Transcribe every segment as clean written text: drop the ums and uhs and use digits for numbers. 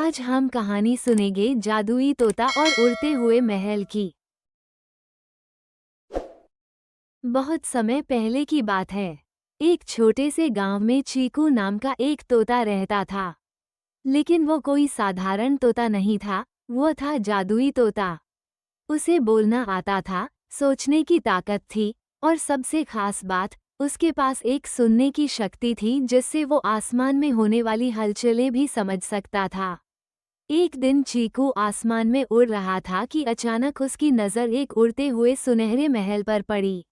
आज हम कहानी सुनेंगे जादुई तोता और उड़ते हुए महल की। बहुत समय पहले की बात है। एक छोटे से गांव में चीकू नाम का एक तोता रहता था। लेकिन वो कोई साधारण तोता नहीं था, वो था जादुई तोता। उसे बोलना आता था, सोचने की ताकत थी, और सबसे खास बात, उसके पास एक सुनने की शक्ति थी जिससे वो आसमान में होने वाली हलचलें भी समझ सकता था। एक दिन चीकू आसमान में उड़ रहा था कि अचानक उसकी नज़र एक उड़ते हुए सुनहरे महल पर पड़ी।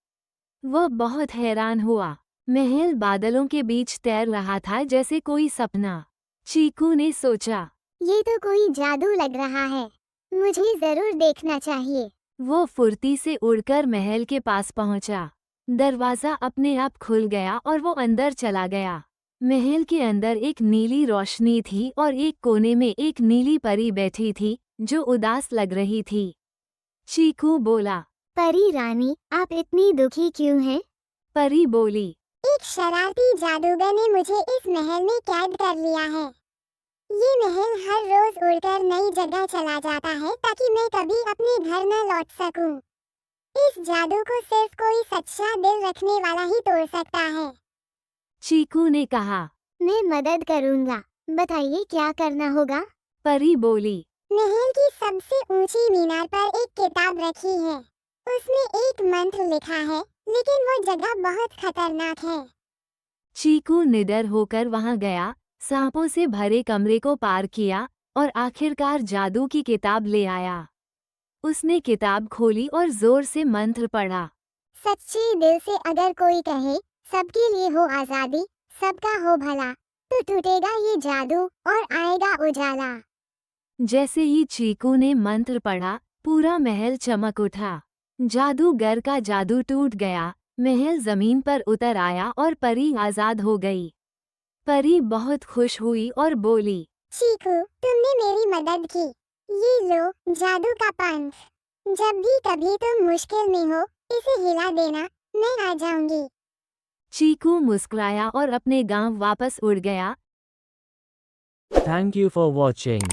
वह बहुत हैरान हुआ। महल बादलों के बीच तैर रहा था जैसे कोई सपना। चीकू ने सोचा, ये तो कोई जादू लग रहा है, मुझे जरूर देखना चाहिए। वो फुर्ती से उड़कर महल के पास पहुंचा। दरवाजा अपने आप खुल गया और वो अंदर चला गया। महल के अंदर एक नीली रोशनी थी और एक कोने में एक नीली परी बैठी थी जो उदास लग रही थी। चीकू बोला, परी रानी, आप इतनी दुखी क्यों हैं? परी बोली, एक शरारती जादूगर ने मुझे इस महल में कैद कर लिया है। ये महल हर रोज उड़कर नई जगह चला जाता है ताकि मैं कभी अपने घर न लौट सकूं। इस जादू को सिर्फ कोई सच्चा दिल रखने वाला ही तोड़ सकता है। चीकू ने कहा, मैं मदद करूंगा, बताइए क्या करना होगा? परी बोली, महल की सबसे ऊंची मीनार पर एक किताब रखी है। उसमें एक मंत्र लिखा है, लेकिन वो जगह बहुत खतरनाक है। चीकू निडर होकर वहां गया, सांपों से भरे कमरे को पार किया और आखिरकार जादू की किताब ले आया। उसने किताब खोली और जोर से मंत्र पढ़ा। सच्चे दिल से अगर कोई कहे, सबके लिए हो आजादी, सबका हो भला, तो टूटेगा ये जादू और आएगा उजाला। जैसे ही चीकू ने मंत्र पढ़ा, पूरा महल चमक उठा। जादूगर का जादू टूट गया, महल जमीन पर उतर आया और परी आजाद हो गई। परी बहुत खुश हुई और बोली, चीकू, तुमने मेरी मदद की। ये लो जादू का पंख। जब भी कभी तुम मुश्किल में हो, इसे हिला देना, मैं आ जाऊंगी। चीकू मुस्कुराया और अपने गांव वापस उड़ गया। Thank you for watching.